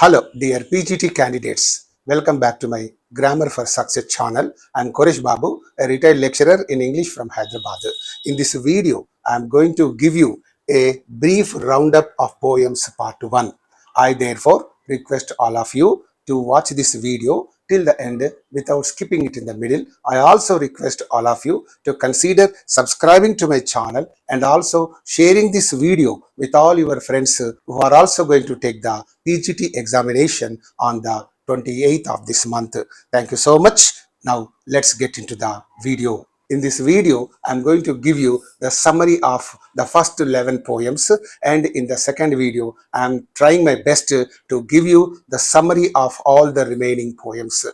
Hello, dear PGT candidates. Welcome back to my Grammar for Success channel. I am Koresh Babu, a retired lecturer in English from Hyderabad. In this video, I am going to give you a brief roundup of poems part 1. I therefore request all of you to watch this video till the end without skipping it in the middle. I also request all of you to consider subscribing to my channel and also sharing this video with all your friends who are also going to take the PGT examination on the 28th of this month. Thank you so much. Now let's get into the video. In this video, I'm going to give you the summary of the first 11 poems, and in the second video, I'm trying my best to give you the summary of all the remaining poems.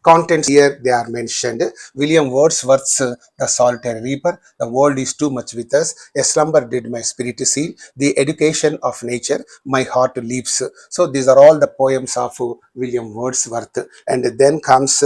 Contents here they are mentioned. William Wordsworth's The Solitaer Reaper, The World is Too Much With Us, A Slumber Did My Spirit Seal, The Education of Nature, My Heart Leaps. So these are all the poems of William Wordsworth. And then comes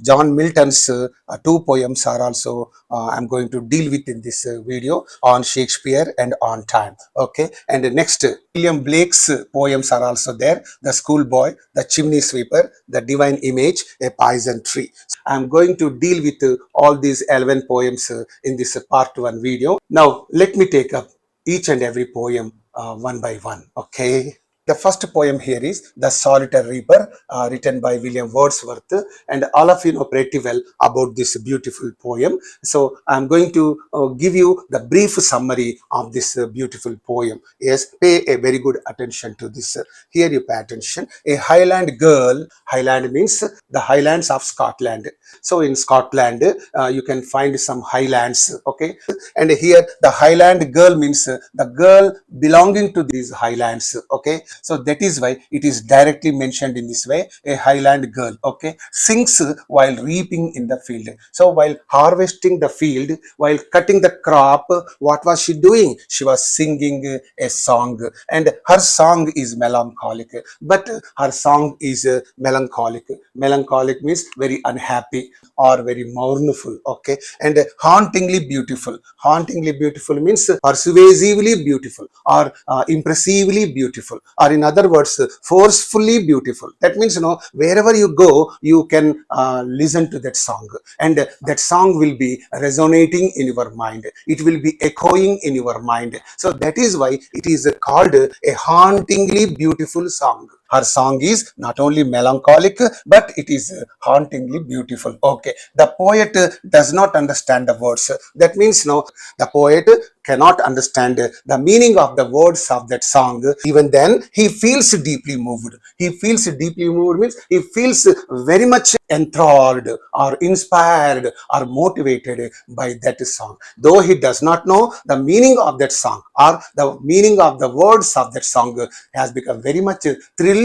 John Milton's two poems are also I'm going to deal with in this video on Shakespeare and on time. Okay, and next William Blake's poems are also there. The Schoolboy, The Chimney Sweeper, The Divine Image, A Poison Tree. I'm going to deal with all these 11 poems in this part 1 video. Now let me take up each and every poem one by one. Okay. The first poem here is The Solitaer Reaper, written by William Wordsworth, and all of you know pretty well about this beautiful poem. So I'm going to give you the brief summary of this beautiful poem. Yes, pay a very good attention to this. Here you pay attention. A Highland girl, Highland means the Highlands of Scotland. So in Scotland, you can find some highlands, okay? And here the Highland girl means the girl belonging to these highlands, okay? So that is why it is directly mentioned in this way, a Highland girl, okay, sings while reaping in the field. So while harvesting the field, while cutting the crop, what was she doing? She was singing a song, and her song is melancholic, but her song is melancholic. Melancholic means very unhappy or very mournful, okay, and hauntingly beautiful. Hauntingly beautiful means persuasively beautiful or impressively beautiful, or in other words, forcefully beautiful. That means, you know, wherever you go, you can listen to that song, and that song will be resonating in your mind. It will be echoing in your mind. So that is why it is called a hauntingly beautiful song. Her song is not only melancholic, but it is hauntingly beautiful. Okay, the poet does not understand the words. That means, no, the poet cannot understand the meaning of the words of that song. Even then, he feels deeply moved. He feels deeply moved means he feels very much enthralled or inspired or motivated by that song. Though he does not know the meaning of that song or the meaning of the words of that song, he has become very much thrilled.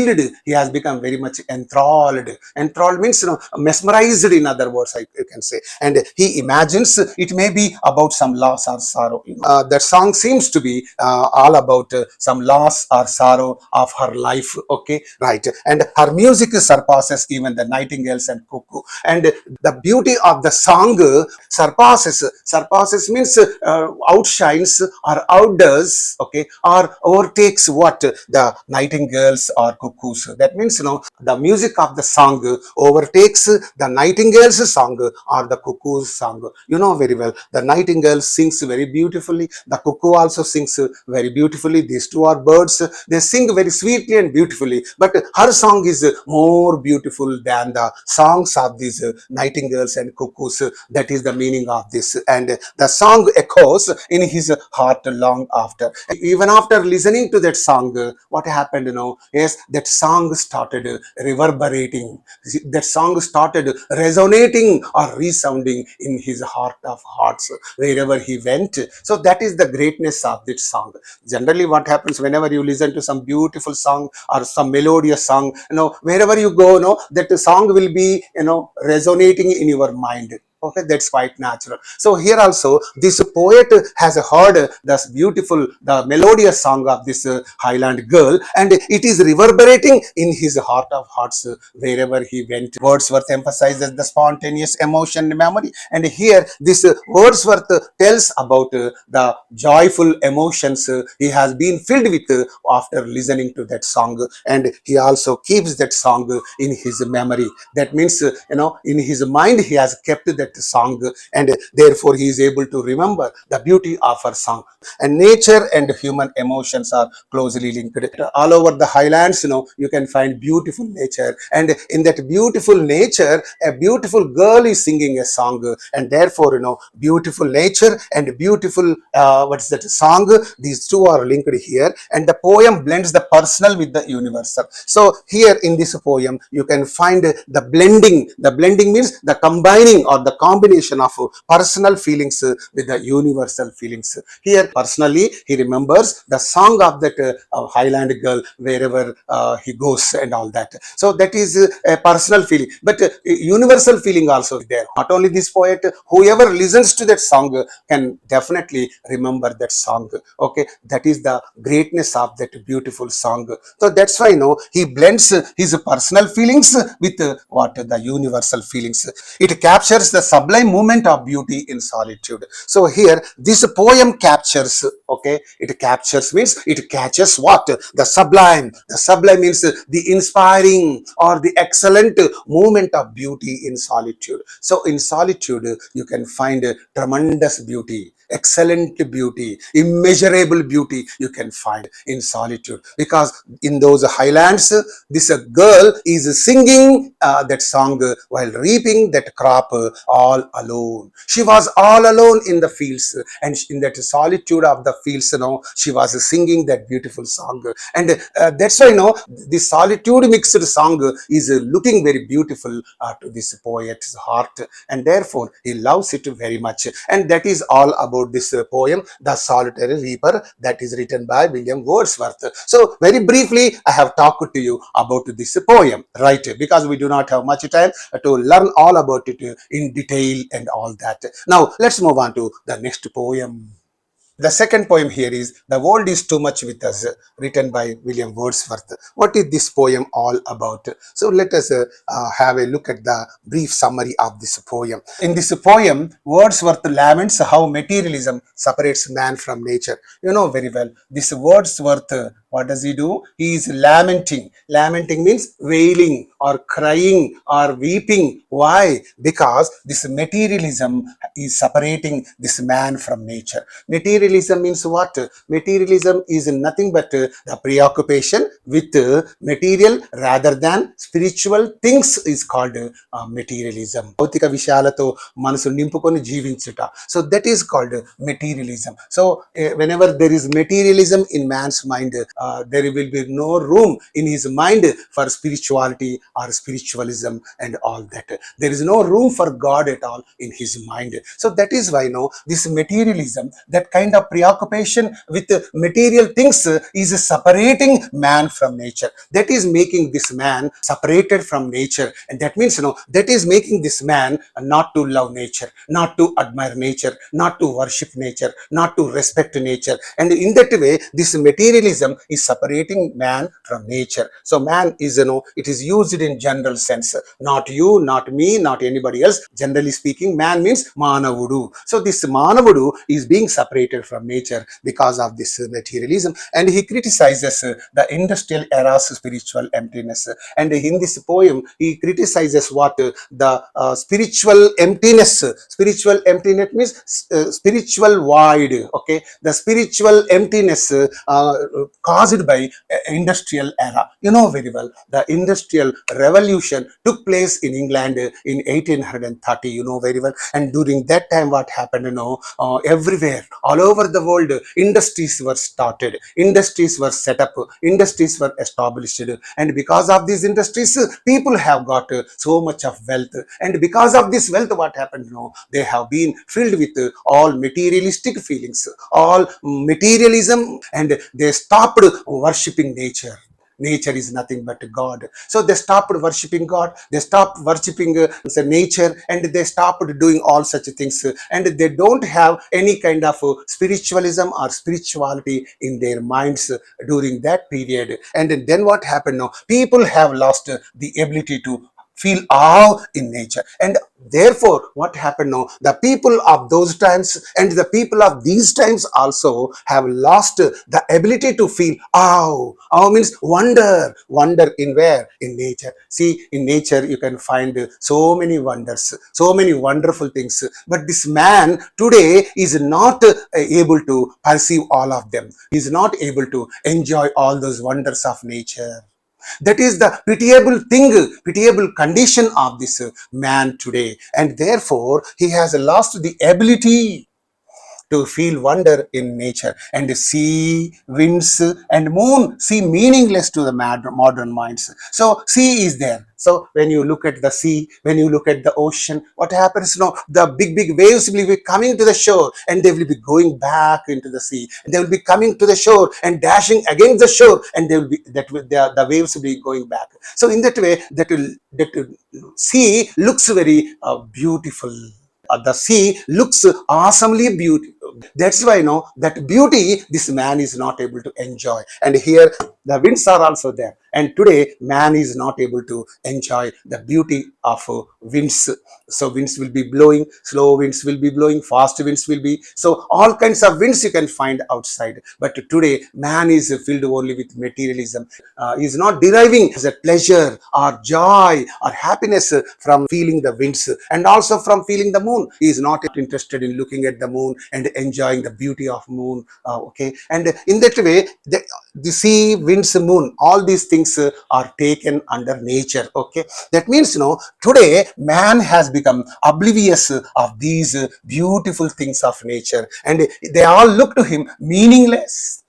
He has become very much enthralled. Enthralled means, you know, mesmerized, in other words, you can say. And he imagines it may be about some loss or sorrow. That song seems to be all about some loss or sorrow of her life. Okay, right. And her music surpasses even the nightingales and cuckoo. And the beauty of the song surpasses. Surpasses means outshines or outdoes, okay, or overtakes what the nightingales or cuckoos. That means, you know, the music of the song overtakes the nightingale's song or the cuckoo's song. You know very well, the nightingale sings very beautifully. The cuckoo also sings very beautifully. These two are birds. They sing very sweetly and beautifully. But her song is more beautiful than the songs of these nightingales and cuckoos. That is the meaning of this. And the song echoes in his heart long after. Even after listening to that song, what happened, you know, is that song started reverberating. That song started resonating or resounding in his heart of hearts wherever he went. So that is the greatness of this song. Generally, what happens whenever you listen to some beautiful song or some melodious song, you know, wherever you go, you know, that the song will be, you know, resonating in your mind. Okay, that's quite natural. So here also this poet has heard this beautiful, the melodious song of this Highland girl, and it is reverberating in his heart of hearts wherever he went. Wordsworth emphasizes the spontaneous emotion memory, and here this Wordsworth tells about the joyful emotions he has been filled with after listening to that song, and he also keeps that song in his memory. That means in his mind he has kept that song, and therefore he is able to remember the beauty of her song. And nature and human emotions are closely linked. All over the highlands, you can find beautiful nature, and in that beautiful nature a beautiful girl is singing a song, and therefore beautiful nature and beautiful what's that song, these two are linked here, and the poem blends the personal with the universal. So here in this poem you can find the blending means the combining or the combination of personal feelings with the universal feelings. Here personally he remembers the song of that Highland girl wherever he goes and all that. So that is a personal feeling, but universal feeling also is there. Not only this poet, whoever listens to that song can definitely remember that song. Okay, that is the greatness of that beautiful song. So that's why he blends his personal feelings with what the universal feelings. It captures the sublime moment of beauty in solitude. So here this poem captures, okay, it captures means it catches what, the sublime. The sublime means the inspiring or the excellent moment of beauty in solitude. So in solitude you can find tremendous beauty, excellent beauty, immeasurable beauty you can find in solitude, because in those highlands this girl is singing that song while reaping that crop all alone. She was all alone in the fields, and in that solitude of the fields she was singing that beautiful song, and that's why this solitude mixed song is looking very beautiful to this poet's heart, and therefore he loves it very much. And that is all about this poem, The Solitary Reaper, that is written by William Wordsworth. So very briefly I have talked to you about this poem, right? Because we do not have much time to learn all about it in detail and all that. Now let's move on to the next poem. The second poem here is The World is Too Much With Us, written by William Wordsworth. What is this poem all about? So let us have a look at the brief summary of this poem. In this poem, Wordsworth laments how materialism separates man from nature. You know very well, this Wordsworth, what does he do? He is lamenting. Lamenting means wailing or crying or weeping. Why? Because this materialism is separating this man from nature. Materialism means what? Materialism is nothing but the preoccupation with material rather than spiritual things is called materialism. భౌతిక విషయాలతో మనసు నింపుకొని జీవించుట. So that is called materialism. So whenever there is materialism in man's mind, there will be no room in his mind for spirituality or spiritualism and all that. There is no room for God at all in his mind. So that is why this materialism, that kind of preoccupation with material things is separating man from nature. That is making this man separated from nature, and that means that is making this man not to love nature, not to admire nature, not to worship nature, not to respect nature, and in that way this materialism is separating man from nature. So man is it is used in general sense, not you, not me, not anybody else. Generally speaking, man means manavudu. So this manavudu is being separated from nature because of this materialism, and he criticizes the industrial era's spiritual emptiness. And in this poem he criticizes what, the spiritual emptiness. Spiritual emptiness means spiritual void. Okay, the spiritual emptiness caused by industrial era. You know very well, the industrial revolution took place in England in 1830. You know very well, and during that time what happened, everywhere all over the world industries were started, industries were set up, industries were established, and because of these industries people have got so much of wealth, and because of this wealth what happened, they have been filled with all materialistic feelings, all materialism, and they stopped worshipping nature. nature is nothing but God. So they stopped worshipping God, they stopped worshipping nature, and they stopped doing all such things, and they don't have any kind of spiritualism or spirituality in their minds during that period. And then what happened now? People have lost the ability to feel awe in nature, and therefore what happened now, the people of those times and the people of these times also have lost the ability to feel awe means wonder in where? In nature. See, in nature you can find so many wonders, so many wonderful things, but this man today is not able to perceive all of them. He is not able to enjoy all those wonders of nature. That is the pitiable thing, pitiable condition of this man today, and therefore he has lost the ability to feel wonder in nature. And sea, winds, and moon seem meaningless to the modern minds. So sea is there. So when you look at the sea, when you look at the ocean, what happens now? The big waves will be coming to the shore, and they will be going back into the sea. And they will be coming to the shore and dashing against the shore, and they will be the waves will be going back. So in that way, that sea looks very beautiful. The sea looks awesomely beautiful. That's why that beauty this man is not able to enjoy. And here the winds are also there, and today man is not able to enjoy the beauty of winds. So winds will be blowing, slow winds will be blowing, fast winds will be, so all kinds of winds you can find outside. But today man is filled only with materialism. He is not deriving the pleasure or joy or happiness from feeling the winds, and also from feeling the moon. He is not interested in looking at the moon and enjoying the beauty of moon. Okay, and in that way the sea, winds, moon, all these things are taken under nature. Okay, that means today man has become oblivious of these beautiful things of nature, and they all look to him meaningless.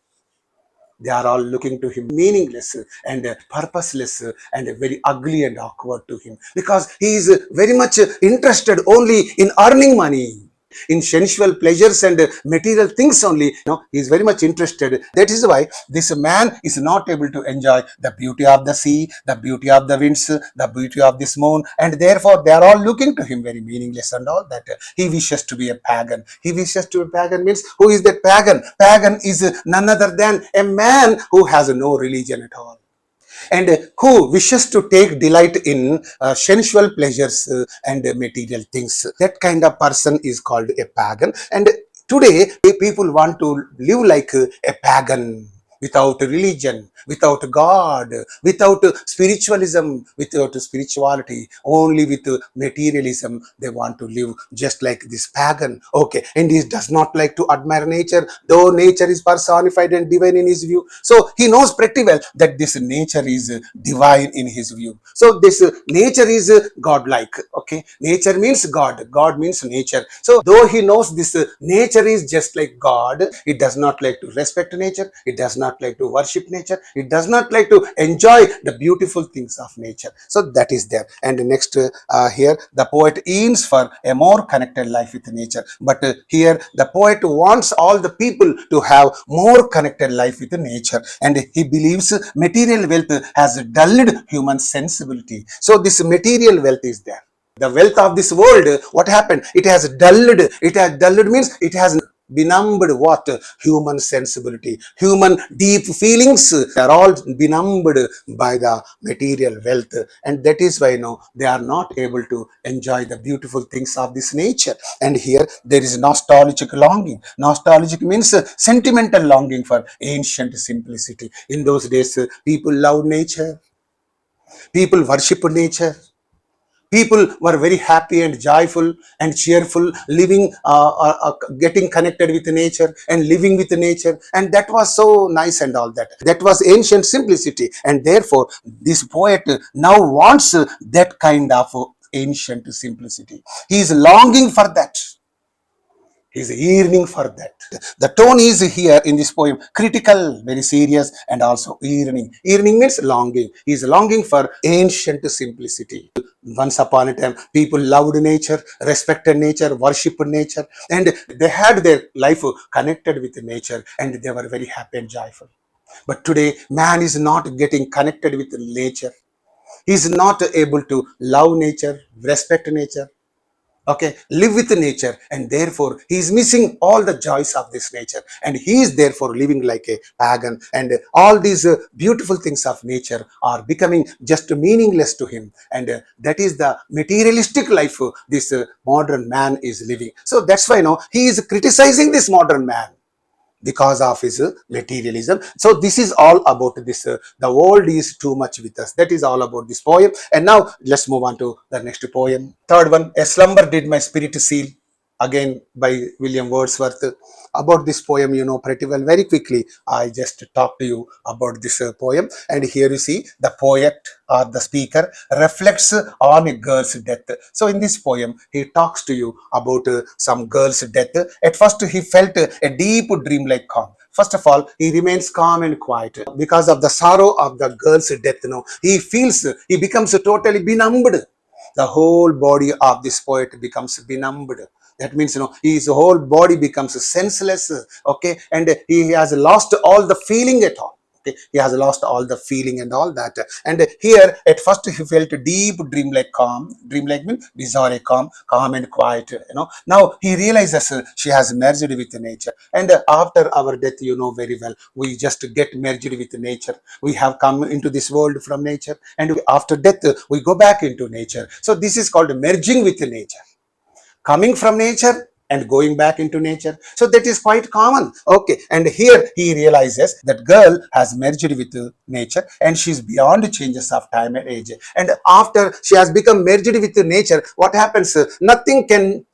They are all looking to him meaningless and purposeless and very ugly and awkward to him, because he is very much interested only in earning money, in sensual pleasures and material things only. He is very much interested. That is why this man is not able to enjoy the beauty of the sea, the beauty of the winds, the beauty of this moon, and therefore they are all looking to him very meaningless and all that. He wishes to be a pagan. He wishes to be a pagan means, who is that pagan? Pagan is none other than a man who has no religion at all, and who wishes to take delight in sensual pleasures and material things. That kind of person is called a pagan. And today people want to live like a pagan, without religion, without God, without spiritualism, without spirituality, only with materialism. They want to live just like this pagan. Okay, and he does not like to admire nature, though nature is personified and divine in his view. So he knows pretty well that this nature is divine in his view. So this nature is godlike. Okay, nature means God, God means nature. So though he knows this nature is just like God, it does not like to respect nature, it does not like to worship nature, it does not like to enjoy the beautiful things of nature. So that is there. And next here the poet aims for a more connected life with nature, but here the poet wants all the people to have more connected life with nature, and he believes material wealth has dulled human sensibility. So this material wealth is there, the wealth of this world. What happened? It has dulled. It has dulled means it has benumbed what? Human sensibility, human deep feelings are all benumbed by the material wealth, and that is why they are not able to enjoy the beautiful things of this nature. And here there is nostalgic longing. Nostalgic means sentimental longing for ancient simplicity. In those days, people loved nature, people worship nature. People were very happy and joyful and cheerful, living, getting connected with nature and living with nature. And that was so nice and all that. That was ancient simplicity. And therefore, this poet now wants that kind of ancient simplicity. He is longing for that. He is yearning for that. The tone is here in this poem critical, very serious, and also yearning. Yearning means longing. He is longing for ancient simplicity. Once upon a time, people loved nature, respected nature, worshipped nature, and they had their life connected with nature, and they were very happy and joyful. But today, man is not getting connected with nature. He is not able to love nature, respect nature, okay, live with nature, and therefore he is missing all the joys of this nature, and he is therefore living like a pagan, and all these beautiful things of nature are becoming just meaningless to him, and that is the materialistic life this modern man is living. So that's why he is criticizing this modern man because of his materialism. So this is all about this the world is too much with us. That is all about this poem. And now let's move on to the next poem. Third one, A Slumber Did My Spirit Seal, again by William Wordsworth. About this poem you know pretty well. Very quickly I just talk to you about this poem, and here you see the poet or the speaker reflects on a girl's death. So in this poem he talks to you about some girl's death. At first he felt a deep dreamlike calm. First of all, he remains calm and quiet because of the sorrow of the girl's death. He becomes totally benumbed. The whole body of this poet becomes benumbed. That means his whole body becomes senseless, okay, and he has lost all the feeling at all. Okay, he has lost all the feeling and all that. And here at first he felt a deep dreamlike calm. Dreamlike means these are a calm and quiet. Now he realizes she has merged with nature, and after our death, you know very well, we just get merged with nature. We have come into this world from nature, and after death we go back into nature. So this is called merging with nature, coming from nature and going back into nature. So that is quite common. Okay, and here he realizes that girl has merged with nature, and she's beyond changes of time and age. And after she has become merged with nature, what happens? Nothing can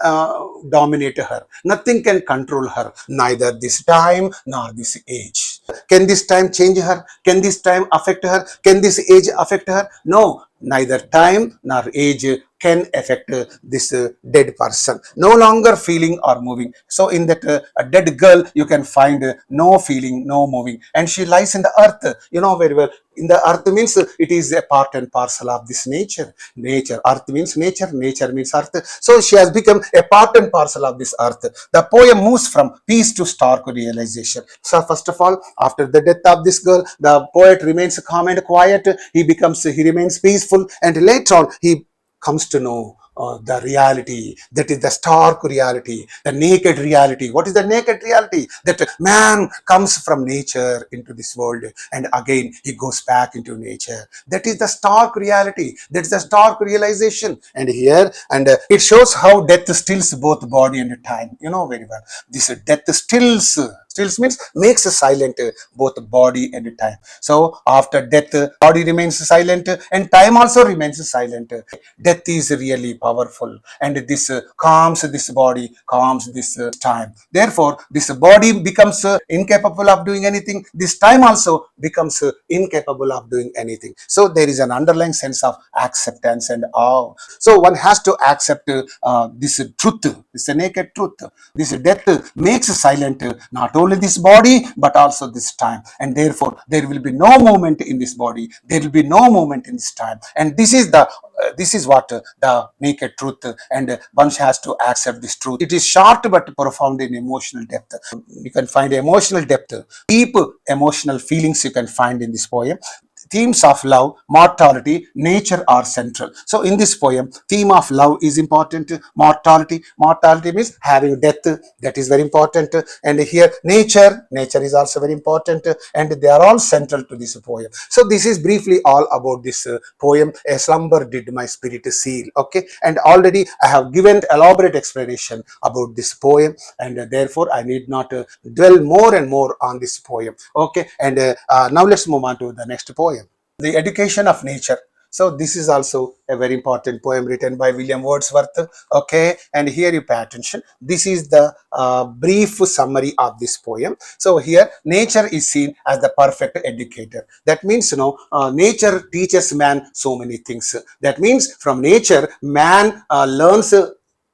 dominate her. Nothing can control her. Neither this time nor this age. Can this time change her? Can this time affect her? Can this age affect her? No, neither time nor age can affect this dead person. No longer feeling or moving. So in that dead girl, you can find no feeling, no moving, and she lies in the earth. You know very well. In the earth means it is a part and parcel of this nature. Nature, earth means nature, nature means earth. So she has become a part and parcel of this earth. The poem moves from peace to stark realization. So first of all, after the death of this girl, the poet remains calm and quiet. He remains peaceful, and later on he comes to know the reality, that is the stark reality, the naked reality. What is the naked reality? That man comes from nature into this world, and again he goes back into nature. That is the stark reality. That is the stark realization. And here, and it shows how death stills both body and time. You know very well. This death stills means makes silent both body and time. So after death, body remains silent and time also remains silent. Death is really powerful, and this calms this body, calms this time. Therefore, this body becomes incapable of doing anything. This time also becomes incapable of doing anything. So there is an underlying sense of acceptance and awe. So one has to accept this truth, this naked truth. This death makes silent not only this body but also this time, and therefore there will be no movement in this body. There will be no movement in this time, and this is what the naked truth, and one has to accept this truth. It is short but profound in emotional depth. You can find emotional depth, deep emotional feelings you can find in this poem. Themes of love, mortality, nature are central. So in this poem, theme of love is important. Mortality means having death. That is very important. And here nature is also very important, and they are all central to this poem. So this is briefly all about this poem, A Slumber Did My Spirit Seal. Okay, and already I have given elaborate explanation about this poem, and therefore I need not dwell more and more on this poem. Okay, and now let's move on to the next poem, The Education of Nature. So this is also a very important poem written by William Wordsworth. Okay, and here you pay attention. This is the brief summary of this poem. So here nature is seen as the perfect educator. That means nature teaches man so many things. That means from nature man learns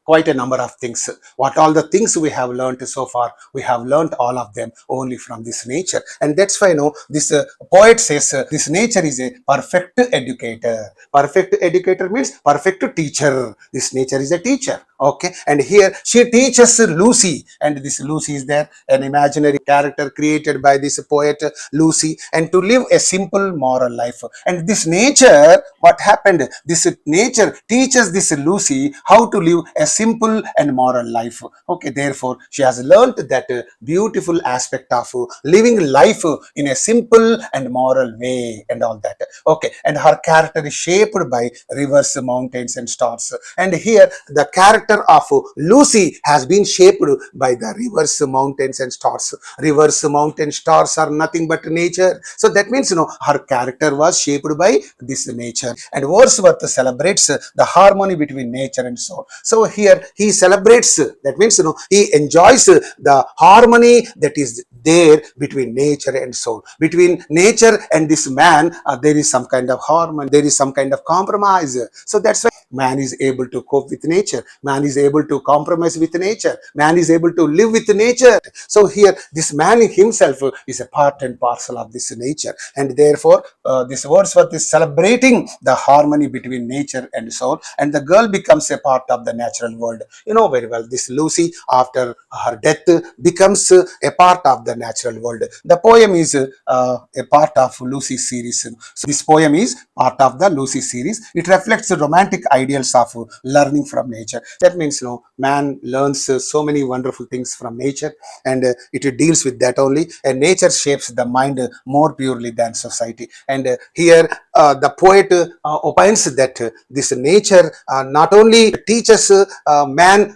quite a number of things. What all the things we have learned so far, we have learned all of them only from this nature. And that's why this poet says this nature is a perfect educator. Perfect educator means perfect teacher. This nature is a teacher. Okay, and here she teaches Lucy, and this Lucy is there, an imaginary character created by this poet Lucy, and to live a simple moral life. And this nature, what happened, this nature teaches this Lucy how to live a simple and moral life. Okay, therefore she has learned that beautiful aspect of living life in a simple and moral way and all that. Okay, and her character is shaped by rivers, mountains and stars. And here the character of Lucy has been shaped by the rivers, mountains and stars. Rivers, mountains, stars are nothing but nature. So that means, her character was shaped by this nature. And Wordsworth celebrates the harmony between nature and soul. So here he celebrates, that means, he enjoys the harmony that is there between nature and soul. Between nature and this man, there is some kind of harmony, there is some kind of compromise. So that's why man is able to cope with nature, man is able to compromise with nature, man is able to live with nature. So here this man himself is a part and parcel of this nature, and therefore this Wordsworth is celebrating the harmony between nature and soul, and the girl becomes a part of the natural world. You know very well, this Lucy after her death becomes a part of the natural world. The poem is a part of Lucy series. So this poem is part of the Lucy series. It reflects the romantic ideals of learning from nature. That means, man learns so many wonderful things from nature, and it deals with that only. And nature shapes the mind more purely than society. And here the poet opines that this nature not only teaches man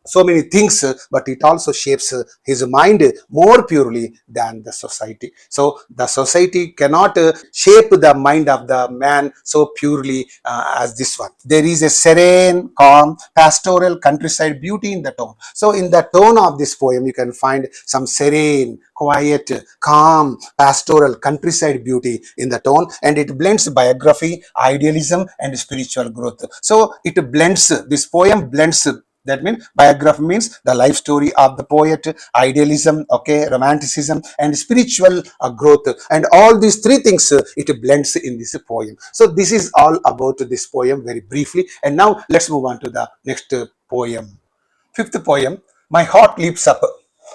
so many things, but it also shapes his mind more purely than the society. So the society cannot shape the mind of the man so purely as this one. There is a serene, calm, pastoral countryside beauty in the tone. So in the tone of this poem, you can find some serene, quiet, calm, pastoral countryside beauty in the tone, and it blends biography, idealism and spiritual growth. So it blends, this poem blends. That means biography means the life story of the poet, idealism, okay, romanticism and spiritual growth, and all these three things it blends in this poem. So this is all about this poem very briefly, and now let's move on to the next poem. Fifth poem, My Heart Leaps Up.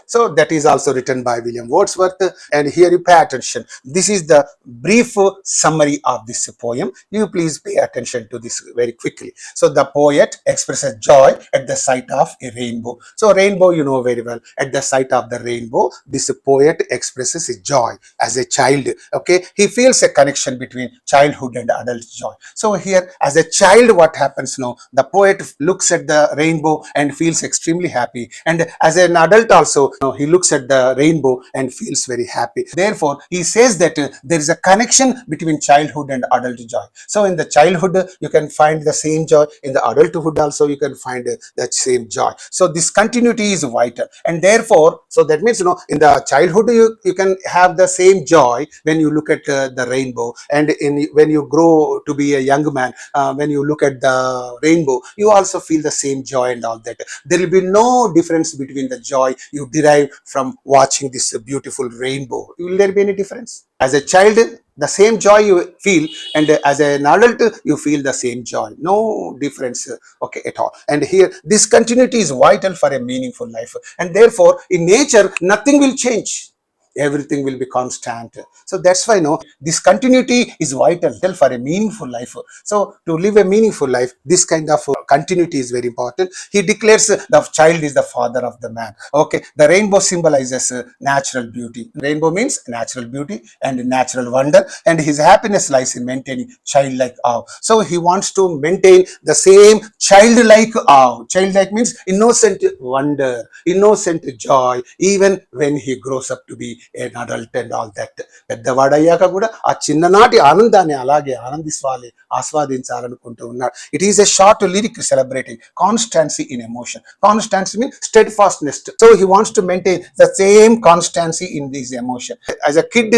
So that is also written by William Wordsworth, and here you pay attention. This is the brief summary of this poem. You please pay attention to this very quickly. So the poet expresses joy at the sight of a rainbow. So rainbow, you know very well. At the sight of the rainbow, this poet expresses his joy as a child. Okay, he feels a connection between childhood and adult joy. So here, as a child, what happens now? The poet looks at the rainbow and feels extremely happy, and as an adult also, he looks at the rainbow and feels very happy. Therefore, he says that there is a connection between childhood and adult joy. So in the childhood, you can find the same joy. In the adulthood also, you can find that same joy. So this continuity is vital. And therefore, so that means, in the childhood, you can have the same joy when you look at the rainbow. And when you grow to be a young man, when you look at the rainbow, you also feel the same joy and all that. There will be no difference between the joy you derive from watching this beautiful rainbow. Will there be any difference? As a child, the same joy you feel, and as an adult, you feel the same joy. No difference, okay, at all. And here, this continuity is vital for a meaningful life. And therefore, in nature, nothing will change. Everything will be constant. So that's why this continuity is vital for a meaningful life. So to live a meaningful life, this kind of continuity is very important. He declares the child is the father of the man. Okay, the rainbow symbolizes natural beauty. Rainbow means natural beauty and natural wonder, and his happiness lies in maintaining childlike awe. So he wants to maintain the same childlike awe. Childlike means innocent wonder, innocent joy, even when he grows up to be an adult and all that. పెద్దవాడయ్యాక కూడా ఆ చిన్ననాటి ఆనందాన్ని అలాగే ఆనందించాలి, ఆస్వాదించాలనుకుంటూ ఉన్నాడు. It is a short lyric celebrating constancy in emotion. Constancy means steadfastness. So he wants to maintain the same constancy in this emotion. As a kid,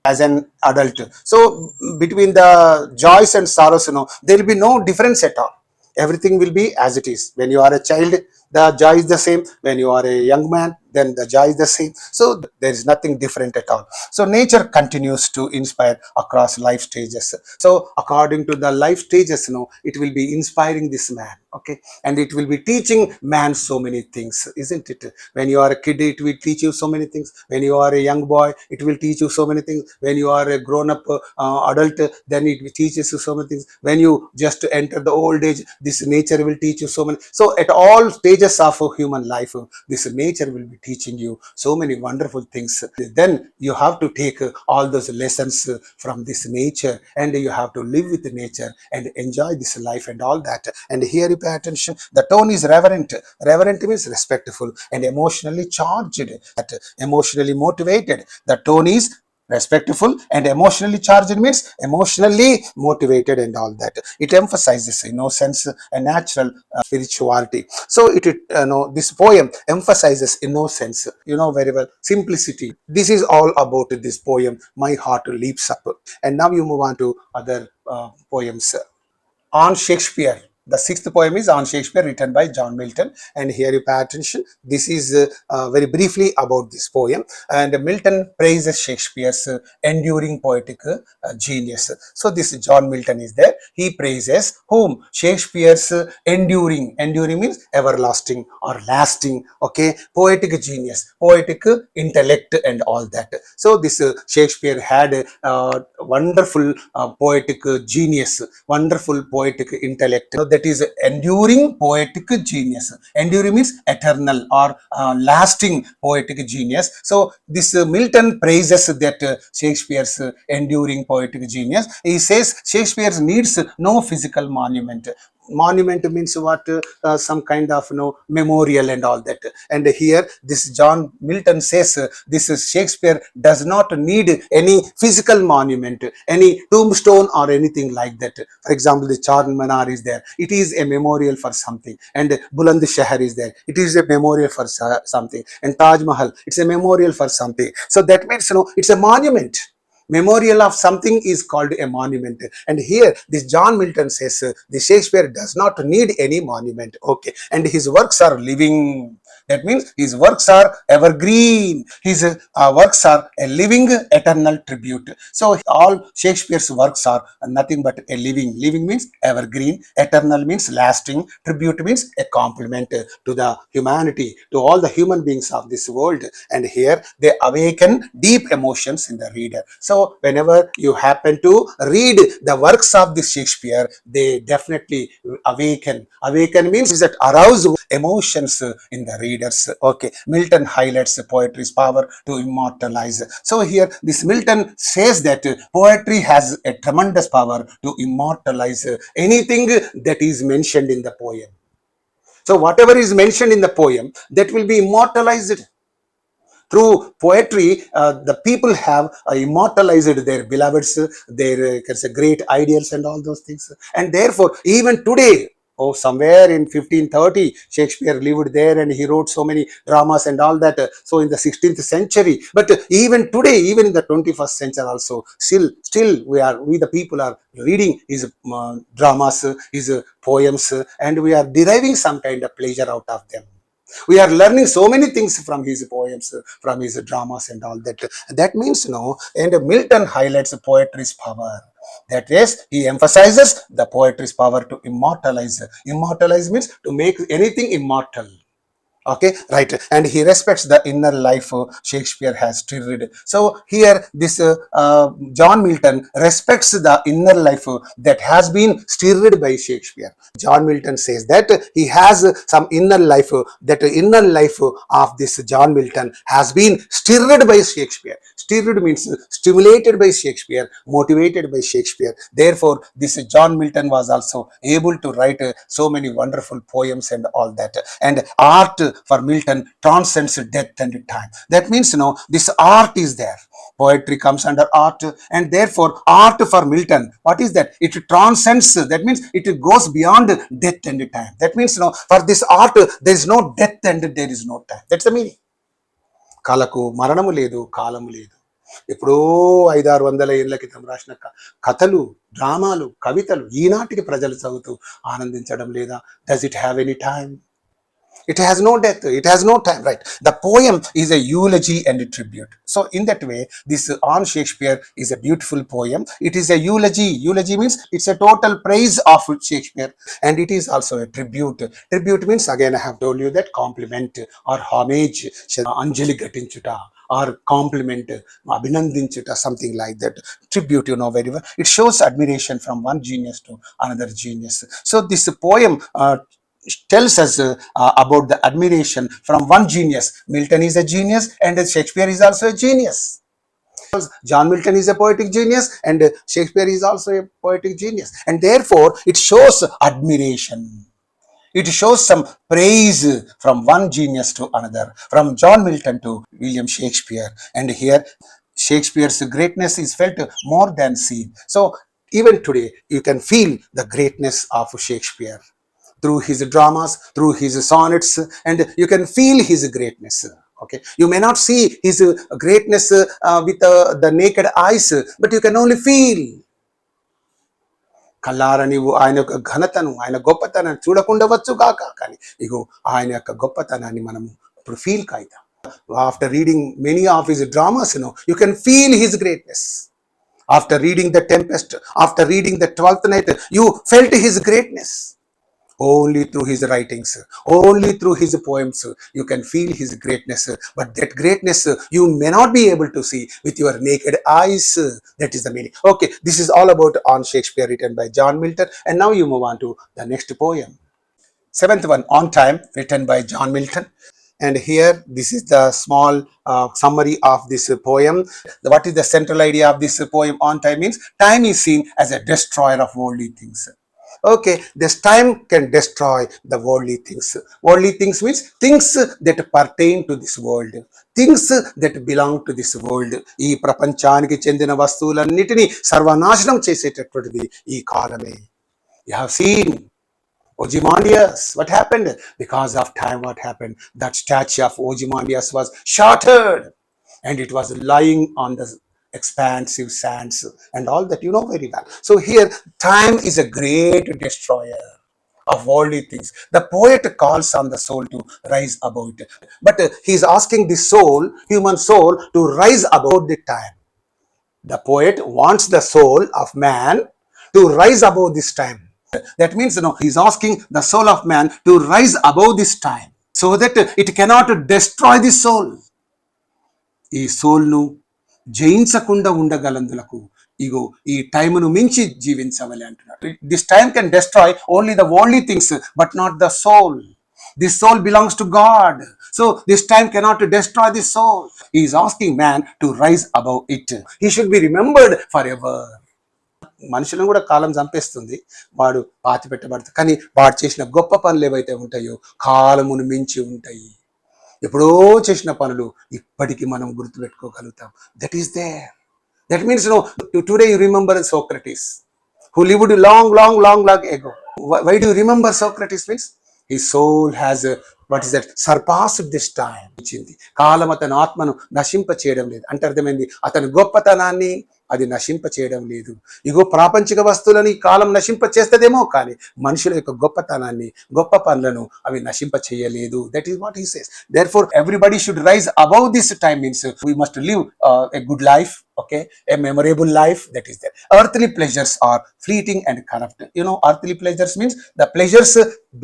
as an adult. So between the joys and sorrows, there will be no difference at all. Everything will be as it is. When you are a child, the joy is the same. When you are a young man, then the joy is the same. So there is nothing different at all. So nature continues to inspire across life stages. So according to the life stages, it will be inspiring this man. Okay, and it will be teaching man so many things, isn't it? When you are a kid, it will teach you so many things. When you are a young boy, it will teach you so many things. When you are a grown up adult, then it teaches you so many things. When you just enter the old age, this nature will teach you so many. So at all stages of human life, this nature will be teaching you so many wonderful things. Then you have to take all those lessons from this nature, and you have to live with nature and enjoy this life and all that. And here you pay attention, the tone is reverent. Reverent means respectful and emotionally charged, that emotionally motivated. The tone is respectful and emotionally charged means emotionally motivated and all that. It emphasizes innocence and natural spirituality. So this poem emphasizes innocence, very well, simplicity. This is all about this poem, My Heart Leaps Up. And now you move on to other poems. On Shakespeare. The sixth poem is On Shakespeare, written by John Milton. And here you pay attention. This is very briefly about this poem. And Milton praises Shakespeare's enduring poetic genius. So this John Milton is there. He praises whom? Shakespeare's enduring means everlasting or lasting. Okay, poetic genius, poetic intellect, and all that. So this Shakespeare had wonderful poetic genius, wonderful poetic intellect, that is enduring poetic genius. Enduring means eternal or lasting poetic genius. So this Milton praises that Shakespeare's enduring poetic genius. He says Shakespeare needs no physical monument. Monument means what? Some kind of memorial and all that. And here this John Milton says this is Shakespeare does not need any physical monument, any tombstone or anything like that. For example, the Charminar is there, it is a memorial for something. And Buland Shahar is there, it is a memorial for something. And Taj Mahal, it's a memorial for something. So that means it's a monument. Memorial of something is called a monument. And here this John Milton says the Shakespeare does not need any monument. Okay, and his works are living. That means his works are evergreen. His works are a living eternal tribute. So all Shakespeare's works are nothing but a living. Living means evergreen, eternal means lasting, tribute means a compliment to the humanity, to all the human beings of this world. And here they awaken deep emotions in the reader. So whenever you happen to read the works of this Shakespeare, they definitely awaken. Awaken means that arouse emotions in the readers. Okay, Milton highlights poetry's power to immortalize. So here this Milton says that poetry has a tremendous power to immortalize anything that is mentioned in the poem. So whatever is mentioned in the poem, that will be immortalized. Through poetry, the people have immortalized their beloveds, their great ideals and all those things. And therefore, even today, somewhere in 1530, Shakespeare lived there and he wrote so many dramas and all that. So in the 16th century, but even today, even in the 21st century also, still we the people are reading his dramas, his poems, and we are deriving some kind of pleasure out of them. We are learning so many things from his poems, from his dramas and all that. That means, and Milton highlights poetry's power. That is, he emphasizes the poetry's power to immortalize. Immortalize means to make anything immortal. Okay, right. And he respects the inner life Shakespeare has stirred. So here this John Milton respects the inner life that has been stirred by Shakespeare. John Milton says that he has some inner life, that inner life of this John Milton has been stirred by Shakespeare. Stirred means stimulated by Shakespeare, motivated by Shakespeare. Therefore, this John Milton was also able to write so many wonderful poems and all that. And art for Milton transcends death and time. That means, this art is there. Poetry comes under art, and therefore art for Milton, what is that? It transcends. That means it goes beyond death and time. That means, for this art, there is no death and there is no time. That's the meaning. కళకు మరణము లేదు, కాలము లేదు. ఎప్పుడో 500-600 ఏళ్ల క్రితం రాసిన కథలు, డ్రామాలు, కవితలు ఈనాటికి ప్రజలు చదువుతూ ఆనందించడం లేదా? Does it have any time? It has no death, it has no time, right? The poem is a eulogy and a tribute. So in that way, this on Shakespeare is a beautiful poem. It is a eulogy. Eulogy means it's a total praise of Shakespeare, and it is also a tribute. Tribute means, again I have told you, that compliment or homage, anjali ghatiంచుట or compliment, abhinandinchuta, something like that. Tribute, you know very well. It shows admiration from one genius to another genius. So this poem tells us about the admiration from one genius. Milton is a genius and Shakespeare is also a genius. John Milton is a poetic genius and Shakespeare is also a poetic genius, and therefore it shows admiration. It shows some praise from one genius to another, from John Milton to William Shakespeare. And here Shakespeare's greatness is felt more than seen. So even today you can feel the greatness of Shakespeare through his dramas, through his sonnets, and you can feel his greatness. Okay, you may not see his greatness with the naked eyes, but you can only feel. కల్లార నీవు ఆయన యొక్క ఘనతను, ఆయన గొప్పతనాన్ని చూడకుండవచ్చు కాక, కానీ ఇగో ఆయన యొక్క గొప్పతనాన్ని మనము ఇప్పుడు ఫీల్ కాయిదాం. After reading many of his dramas, you can feel his greatness. After reading The Tempest, after reading The Twelfth Night, you felt his greatness. Only through his writings, only through his poems, you can feel his greatness. But that greatness you may not be able to see with your naked eyes. That is the meaning. Okay, this is all about On Shakespeare, written by John Milton. And now you move on to the next poem. Seventh one, On Time, written by John Milton. And here, this is the small summary of this poem. What is the central idea of this poem? On Time means time is seen as a destroyer of worldly things. Okay, this time can destroy the worldly things. Worldly things means things that pertain to this world, things that belong to this world. ఈ ప్రపంచానికి చెందిన వస్తువులన్నిటినీ సర్వనాశనం చేసేటటువంటిది ఈ కాలమే. You have seen Ozymandias. What happened? Because of time, what happened? That statue of Ozymandias was shattered and it was lying on the expansive sands and all that, you know very well. So here, time is a great destroyer of worldly things. The poet calls on the soul to rise above it, but he is asking the soul, human soul, to rise above the time. The poet wants the soul of man to rise above this time. That means, he's asking the soul of man to rise above this time so that it cannot destroy the soul. ఈ సోల్ను జయించకుండా ఉండగలందులకు ఇగో ఈ టైమును మించి జీవించవాలి అంటున్నాడు. This time can destroy only the worldly things but not the soul. This soul belongs to God. So this time cannot destroy the soul. He is asking man to rise above it. He should be remembered forever. మనుషులను కూడా కాలం చంపేస్తుంది, వాడు పాతి పెట్టబడతాడు. కానీ వాడు చేసిన గొప్ప పనులు ఏవైతే ఉంటాయో కాలమును మించి ఉంటాయి. ఎప్పుడో చేసిన పనులు ఇప్పటికీ మనం గుర్తుపెట్టుకోగలుగుతాం. That is there. That means, today you remember Socrates, who lived long ago. Why do you remember Socrates? Means his soul has what is that? Surpassed this time. కాలం అతని ఆత్మను నశింప చేయడం లేదు అంటే అర్థమైంది, అతని గొప్పతనాన్ని అది నశింప చేయడం లేదు. ఇగో ప్రాపంచిక వస్తువులని కాలం నశింప చేస్తదేమో, కానీ మనుషుల యొక్క గొప్పతనాన్ని, గొప్ప పనులను అవి నశింప చేయలేదు. That is what he says. Therefore everybody should rise above this time. Means we must live a good life, okay, a memorable life. That is there. Earthly pleasures are fleeting and corrupt. Earthly pleasures means the pleasures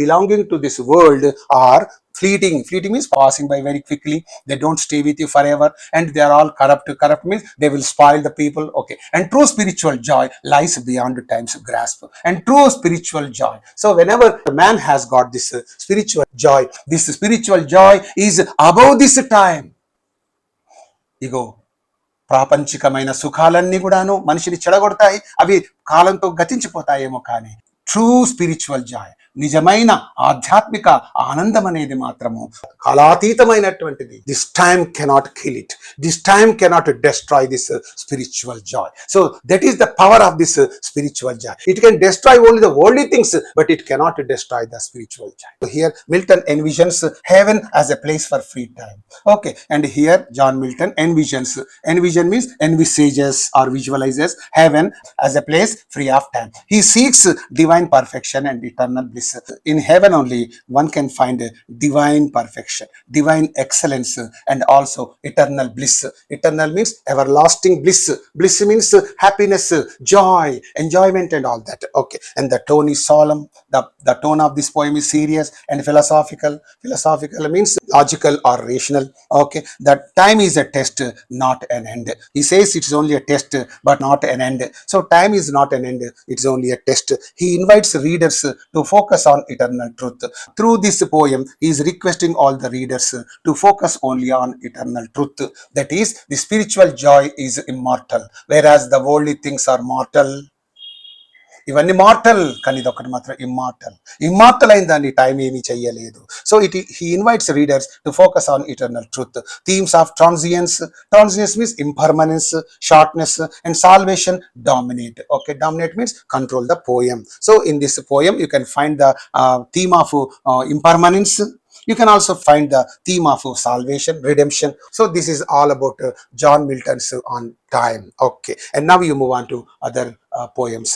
belonging to this world are fleeting. Fleeting means passing by very quickly. They don't stay with you forever, and they are all corrupt. Corrupt means they will spoil the people. Okay, and true spiritual joy lies beyond time's grasp. And true spiritual joy. So whenever the man has got this spiritual joy, this spiritual joy is above this time. Igo ప్రాపంచికమైన సుఖాలన్నీ కూడాను మనిషిని చెడగొడతాయి, అవి కాలంతో గతించిపోతాయేమో, కానీ true spiritual Joy, నిజమైన ఆధ్యాత్మిక ఆనందం అనేది మాత్రము కాలాతీతమైనటువంటిది. This time cannot kill it. This time cannot destroy this spiritual joy. So that is the power of this spiritual joy. It can destroy only the worldly things, but it cannot destroy the spiritual joy. So here Milton envisions heaven as a place for free time. Okay, and here John Milton envisions. Envision means envisages or visualizes heaven as a place free of time. He seeks divine perfection and eternal bliss is in heaven only one can find divine perfection, divine excellence, and also eternal bliss. Eternal means everlasting bliss. Bliss means happiness, joy, enjoyment, and all that. Okay, and the tone is solemn. The tone of this poem is serious and philosophical. Philosophical means logical or rational. Okay, that time is a test, not an end. He says it's only a test, but not an end. So time is not an end, it's only a test. He invites readers to focus on eternal truth. Through this poem, he is requesting all the readers to focus only on eternal truth. That is, the spiritual joy is immortal, whereas the worldly things are mortal. ఇవన్నీ mortal, కానీ ఇది ఒకటి మాత్రం immortal అయిన దాన్ని time ఏమీ చెయ్యలేదు. So he invites readers to focus on eternal truth. Themes of transience means impermanence, shortness and salvation dominate. Okay, dominate means control the poem. So in this poem you can find the theme of impermanence. You can also find the theme of salvation, redemption. So this is all about John Milton's on time. Okay, and now you move on to other poems.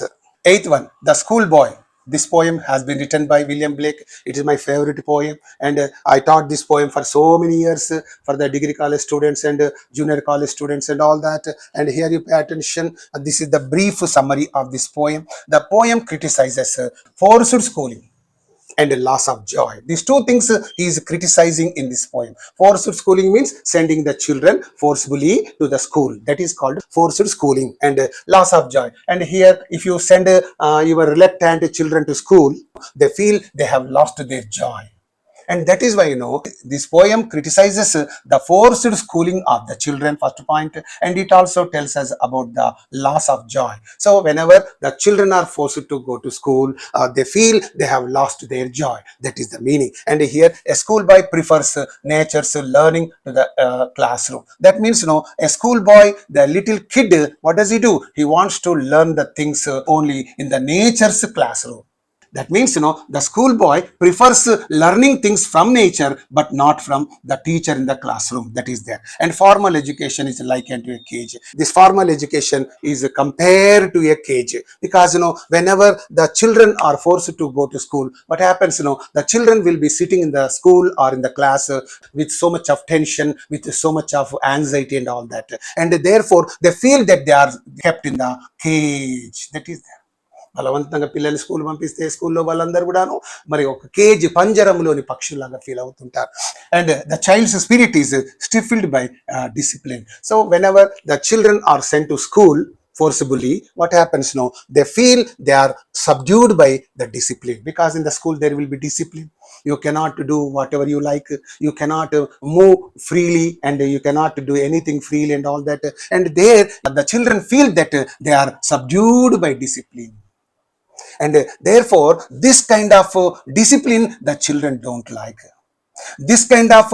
Eighth one, The Schoolboy. This poem has been written by William Blake. It is my favorite poem, and I taught this poem for so many years for the degree college students and junior college students and all that. And here you pay attention. This is the brief summary of this poem. The poem criticizes forced schooling and loss of joy. These two things he is criticizing in this poem. Forced schooling means sending the children forcibly to the school. That is called forced schooling, and loss of joy. And here, if you send your reluctant children to school, they feel they have lost their joy. And that is why, this poem criticizes the forced schooling of the children, first point, and it also tells us about the loss of joy. So whenever the children are forced to go to school, they feel they have lost their joy. That is the meaning. And here, a schoolboy prefers nature's learning to the classroom. That means, a schoolboy, the little kid, what does he do? He wants to learn the things only in the nature's classroom. That means, the schoolboy prefers learning things from nature, but not from the teacher in the classroom. That is there. And formal education is likened to a cage. This formal education is compared to a cage, because, whenever the children are forced to go to school, what happens, the children will be sitting in the school or in the class with so much of tension, with so much of anxiety and all that. And therefore, they feel that they are kept in the cage. That is there. బలవంతంగా పిల్లల్ని school పంపిస్తే స్కూల్లో వాళ్ళందరూ కూడాను మరి ఒక cage పంజరంలోని పక్షులాగా ఫీల్ అవుతుంటారు. And the child's spirit is stifled by discipline. So whenever the children are sent to school forcibly, what happens now? They feel they are subdued by the discipline, because in the school there will be discipline. You cannot do whatever you like, you cannot move freely, and you cannot do anything freely and all that. And there the children feel that they are subdued by discipline. And therefore, this kind of discipline the children don't like. This kind of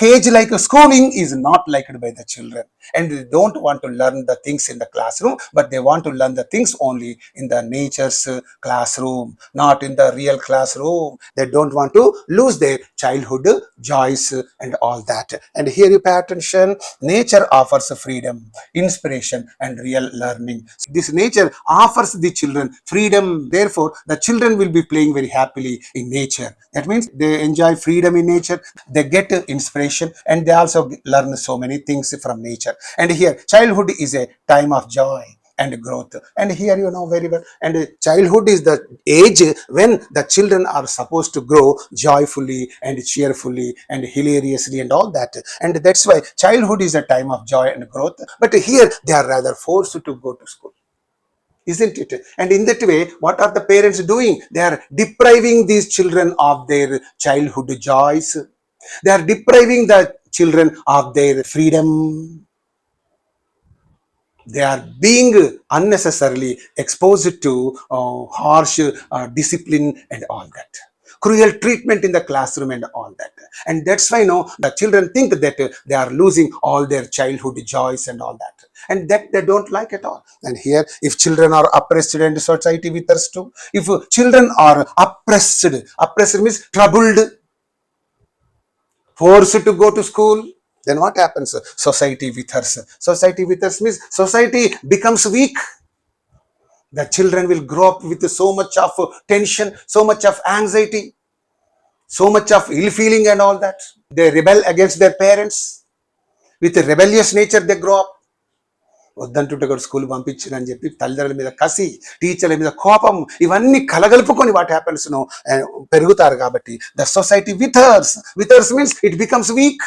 cage like schooling is not liked by the children, and they don't want to learn the things in the classroom, but they want to learn the things only in the nature's classroom, not in the real classroom. They don't want to lose their childhood joys and all that. And here you pay attention. Nature offers freedom, inspiration, and real learning. This nature offers the children freedom. Therefore, the children will be playing very happily in nature. That means they enjoy freedom in nature, they get inspiration, and they also learn so many things from nature. And here, childhood is a time of joy and growth. And here, very well, and childhood is the age when the children are supposed to grow joyfully and cheerfully and hilariously and all that. And that's why childhood is a time of joy and growth. But here they are rather forced to go to school, isn't it? And in that way, what are the parents doing? They are depriving these children of their childhood joys. They are depriving the children of their freedom. They are being unnecessarily exposed to harsh discipline and all that, cruel treatment in the classroom and all that. And that's why the children think that they are losing all their childhood joys and all that, and that they don't like at all. And here, if children are oppressed and society with us too, if children are oppressed means troubled, forced to go to school, then what happens? Society with us. Society with us means society becomes weak. The children will grow up with so much of tension, so much of anxiety, so much of ill feeling and all that. They rebel against their parents. With a rebellious nature they grow up. వద్దంటుంటే కూడా school పంపించిన అని చెప్పి తల్లిదండ్రుల మీద కసి, టీచర్ల మీద కోపం, ఇవన్నీ కలగలుపుకొని వాట్ హ్యాపెన్స్ నో పెరుగుతారు. కాబట్టి the society Withers means it becomes week.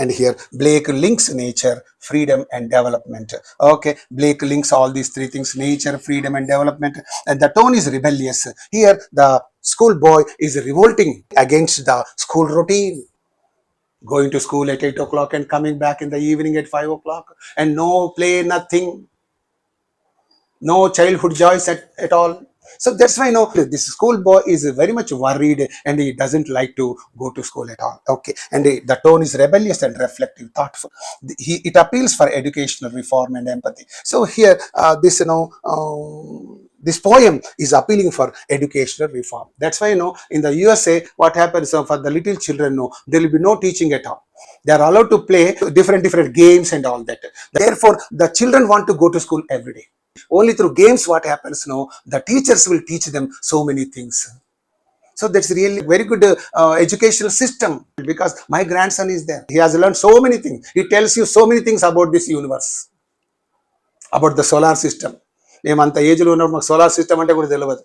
And here Blake links nature, freedom and development. Okay, Blake links all these three things: nature, freedom and development. And the tone is rebellious. Here the school boy is revolting against the school routine, going to school at 8 o'clock and coming back in the evening at 5 o'clock, and no play, nothing, no childhood joys at all. So that's why this school boy is very much worried and he doesn't like to go to school at all. Okay, and the tone is rebellious and reflective, thoughtful. It appeals for educational reform and empathy. So here this poem is appealing for educational reform. That's why in the USA what happens for the little children, there will be no teaching at all. They are allowed to play different games and all that. Therefore the children want to go to school every day. Only through games what happens, the teachers will teach them so many things. So that's really very good educational system, because my grandson is there. He has learned so many things. He tells you so many things about this universe, about the solar system. మేమంత ఏజ్లో ఉన్నప్పుడు మాకు solar system అంటే కూడా తెలియదు.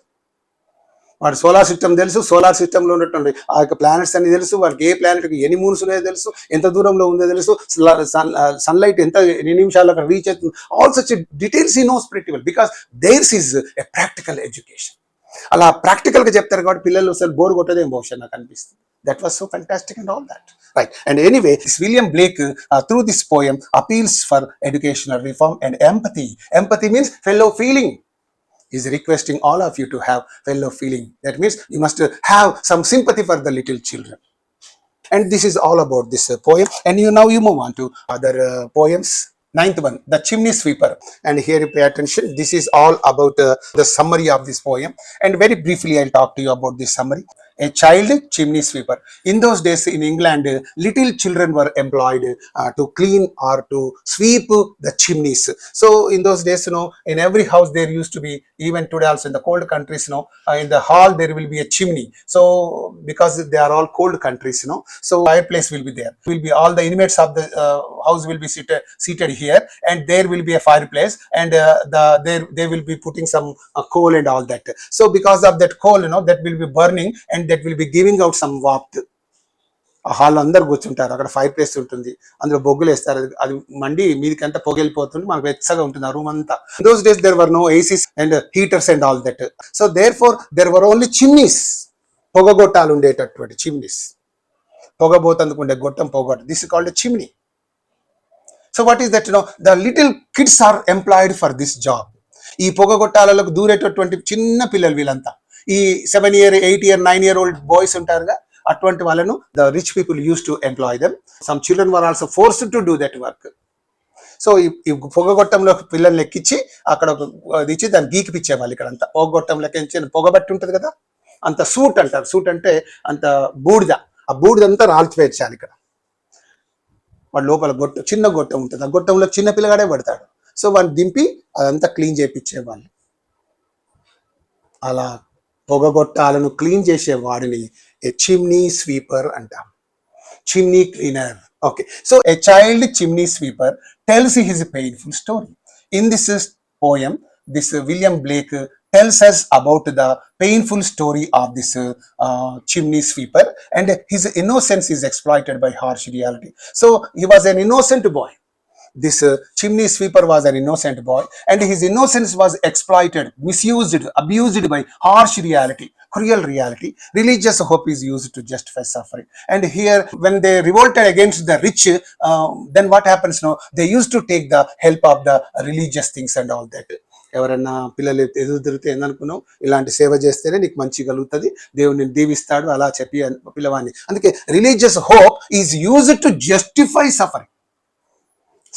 వాడు solar system తెలుసు, solar సిస్టంలో ఉన్నటువంటి ఆ యొక్క ప్లానెట్స్ అని తెలుసు, వాడికి ఏ ప్లానెట్కి ఎన్ని మూన్స్ ఉన్నాయో తెలుసు, ఎంత దూరంలో ఉందో తెలుసు, సన్లైట్ ఎన్ని నిమిషాలు అక్కడ రీచ్ అవుతుంది. All such details he knows pretty well, because there's is a practical education. అలా ప్రాక్టికల్గా చెప్తారు కాబట్టి పిల్లలు అసలు బోర్ కొట్టదేం బహుశా నాకు అనిపిస్తుంది. That was so fantastic and all that. Right. And anyway, this William Blake, through this poem, appeals for educational reform and empathy. Empathy means fellow feeling. He's requesting all of you to have fellow feeling. That means you must have some sympathy for the little children. And this is all about this poem. And now you move on to other poems. Ninth one, The Chimney Sweeper. And here you pay attention. This is all about the summary of this poem. And very briefly, I'll talk to you about this summary. A child chimney sweeper. In those days in England, little children were employed to clean or to sweep the chimneys. So in those days, in every house there used to be, even today also in the cold countries, in the hall there will be a chimney. So because they are all cold countries, so fireplace will be there. Will be all the inmates of the house will be seated here, and there will be a fireplace, and they will be putting some coal and all that. So because of that coal, that will be burning, and that will be giving out some warmth. ఆ hall అందరు కూర్చుంటారు, అక్కడ fire place ఉంటుంది, అందులో బొగ్గులు వేస్తారు, అది మండి మీదికి అంతా పొగెళ్ళిపోతుంది, మనకు వెచ్చగా ఉంటుంది ఆ రూమ్ అంతా. Those days there were no ACs and heaters and all that. So therefore there were only chimneys, పొగగొట్టాలు ఉండేటటువంటి చిమ్నీస్, పొగబోతందుకు ఉండే గొట్టం పొగొట్ట. This is called chimney. So what is that? The little kids are employed for this job. ఈ పొగగొట్టాలకు దూరేటటువంటి చిన్న పిల్లలు వీళ్ళంతా, ఈ 7 year, 8 year, 9 year old boys ఉంటారుగా, అటువంటి వాళ్ళను the rich people use to employee them. Some children were also forced to do that work. So ఈ పొగగొట్టంలో పిల్లల్ని ఎక్కించి అక్కడ ఇచ్చి దాన్ని గీకిపిచ్చేవాళ్ళు. ఇక్కడ అంతా పొగగొట్టం లెక్కించి పొగబట్టి ఉంటుంది కదా, అంత సూట్ అంటారు. సూట్ అంటే అంత బూడిద, ఆ బూడిదంతా రాల్చివేర్చాలి ఇక్కడ. వాడు లోపల చిన్న గొట్టం ఉంటుంది, ఆ గొట్టంలో చిన్న పిల్లగాడే పడతాడు. సో వాడిని దింపి అదంతా క్లీన్ చేయించేవాళ్ళు. అలా పొగగొట్టాలను క్లీన్ చేసే వాడిని ఏ చిమ్నీ స్వీపర్ అంటాం, chimney cleaner. Okay, so a child chimney sweeper tells his painful story. In this poem, this William Blake tells us about the painful story of this chimney sweeper, and his innocence is exploited by harsh reality. So he was an innocent boy. This chimney sweeper was an innocent boy, and his innocence was exploited, misused, abused by harsh reality, cruel reality. Religious hope is used to justify suffering. And here, when they revolted against the rich, then what happens now? They used to take the help of the religious things and all that. ఎవరన్నా పిల్లలు ఎదురు తిరిగితే ఏందనుకున్నావు, ఇలాంటి సేవ చేస్తేనే నీకు మంచి కలుగుతుంది, దేవుని దీవిస్తాడు, అలా చెప్పి పిల్లవాడిని. అందుకే religious hope is used to justify suffering,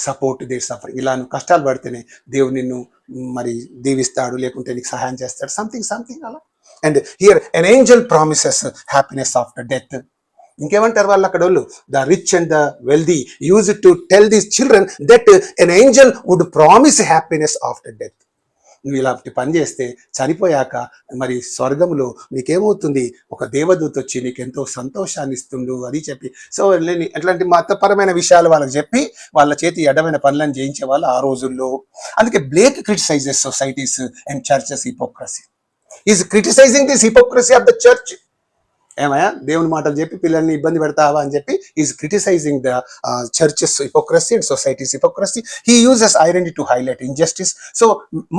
support their suffering. ఇలా నువ్వు కష్టాలు పడితేనే దేవుడు నిన్ను మరి దీవిస్తాడు, లేకుంటే నీకు సహాయం చేస్తాడు, సంథింగ్ అలా. And here an angel promises happiness after death. ఇంకేమంటారు వాళ్ళు అక్కడ వాళ్ళు? The rich and the wealthy use to tell these children that an angel would promise happiness after death. నువ్వు ఇలాంటి పని చేస్తే చనిపోయాక మరి స్వర్గంలో నీకేమవుతుంది, ఒక దేవదూత వచ్చి నీకు ఎంతో సంతోషాన్ని ఇస్తుండు అది చెప్పి. సో అట్లాంటి మతపరమైన విషయాలు వాళ్ళకి చెప్పి వాళ్ళ చేతి ఎడమైన పనులను చేయించే వాళ్ళు ఆ రోజుల్లో. అందుకే Blake criticises society's and church's hypocrisy. Is criticising this hypocrisy of the church. ఏమయ్యా దేవుని మాటలు చెప్పి పిల్లల్ని ఇబ్బంది పెడతావా అని చెప్పి is criticising the church's hypocrisy and society's hypocrisy. He uses irony to highlight injustice. So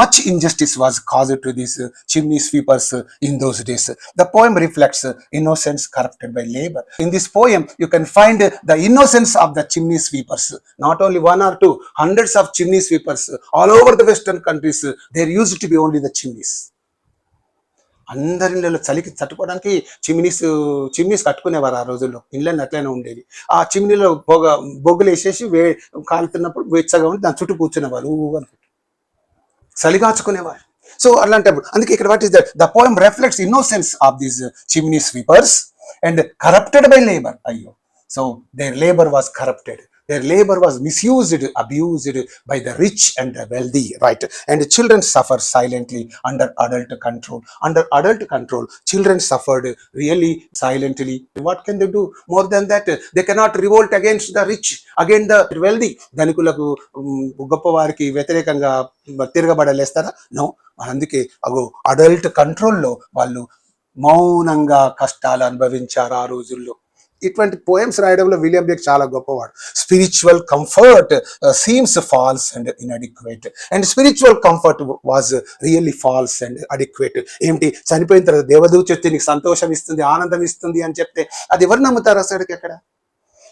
much injustice was caused to these chimney sweepers in those days. The poem reflects innocence corrupted by labor. In this poem you can find the innocence of the chimney sweepers. Not only one or two, hundreds of chimney sweepers all over the western countries. There used to be only the chimneys. అందరి ఇళ్ళలో చలికి తట్టుకోవడానికి chimneys కట్టుకునేవారు ఆ రోజుల్లో. ఇళ్ళని అట్లనే ఉండేవి. ఆ చిమ్నీలో బొగ్గులు వేసేసి కాలుతున్నప్పుడు వెచ్చగా ఉండి దాని చుట్టూ కూర్చునేవారు అనుకుంటారు, చలిగాచుకునేవారు. సో అలాంటప్పుడు అందుకే ఇక్కడ what is the poem reflects innocence of these chimney sweepers and corrupted by labour. అయ్యో, so their labour was corrupted. Their labor was misused, abused by the rich and the wealthy, right? And children suffer silently under adult control. Under adult control, children suffered really silently. What can they do? More than that, they cannot revolt against the rich, against the wealthy. ధనికులకు గొప్పవారికి వ్యతిరేకంగా తిరగబడలేస్తారా? No. అందుకే అగో adult కంట్రోల్లో వాళ్ళు మౌనంగా కష్టాలు అనుభవించారు ఆ రోజుల్లో. ఇటువంటి పోయమ్స్ రాయడంలో విలియం బ్లేక్ చాలా గొప్పవాడు. Spiritual comfort seems false and inadequate. And spiritual comfort was really false and adequate. ఏమిటి, చనిపోయిన తర్వాత దేవదూత చెప్తే నీకు సంతోషం ఇస్తుంది, ఆనందం ఇస్తుంది అని చెప్తే అది ఎవరు నమ్ముతారు అసలుకి? ఎక్కడ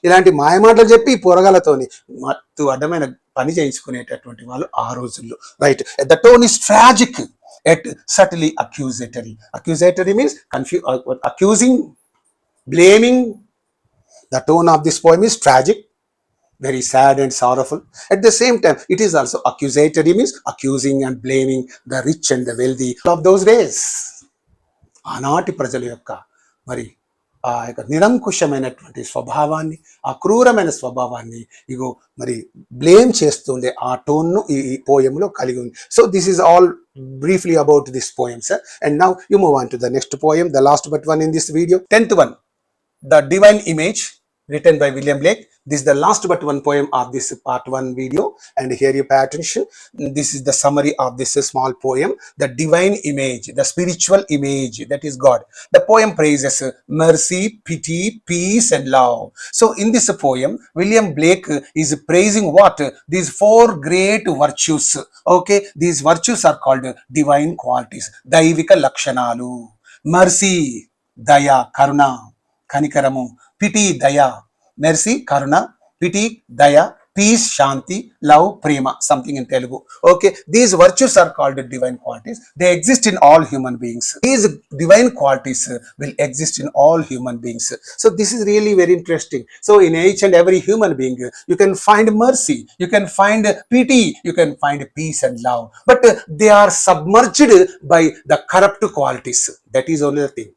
ఇలాంటి మాయమాటలు చెప్పి పొరగాలతోని మత్తు అడ్డమైన పని చేయించుకునేటటువంటి వాళ్ళు ఆ రోజుల్లో, right? The tone is tragic at subtly accusatory. Accusatory means accusing, blaming. The tone of this poem is tragic, very sad and sorrowful. At the same time, it is also accusatory, means accusing and blaming the rich and the wealthy of those days. ఆనాటి ప్రజల యొక్క మరి ఆ యొక్క నిరంకుశమైనటువంటి స్వభావాన్ని, ఆ క్రూరమైన స్వభావాన్ని ఇగో మరి బ్లేమ్ చేస్తుండే ఆ టోన్ను ఈ పోయంలో కలిగి ఉంది. So this is all briefly about this poem, sir. And now you move on to the next poem, the last but one in this video, 10th one, The Divine Image, written by William Blake. This is the last but one poem of this part 1 video, and here you pay attention. This is the summary of this small poem, The Divine Image, the spiritual image, that is God. The poem praises mercy, pity, peace and love. So in this poem, William Blake is praising what? These 4 great virtues. Okay, these virtues are called divine qualities, daivika lakshanalu. Mercy, daya, karuna, కనికరము. Pity, దయ. Mercy, కరుణ. Pity, దయ. Peace, శాంతి. Love, ప్రేమ, something in Telugu. Okay, these virtues are called divine qualities. They exist in all human beings. These divine qualities will exist in all human beings. So this is really very interesting. So in each and every human being you can find mercy, you can find pity, you can find peace and love, but they are submerged by the corrupt qualities. That is only the thing.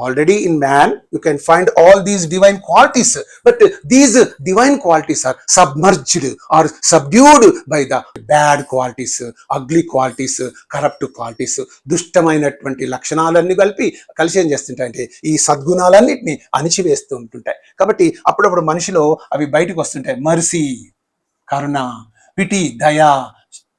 Already in man you can find all these divine qualities, but these divine qualities are submerged or subdued by the bad qualities, ugly qualities, corrupt qualities. దుష్టమైనటువంటి లక్షణాలన్నీ కలిసి ఏం చేస్తుంటాయంటే ఈ సద్గుణాలన్నిటిని అణిచివేస్తూ ఉంటుంటాయి. కాబట్టి అప్పుడప్పుడు మనిషిలో అవి బయటకు వస్తుంటాయి. మర్సీ, కరుణ, పిటి, దయ,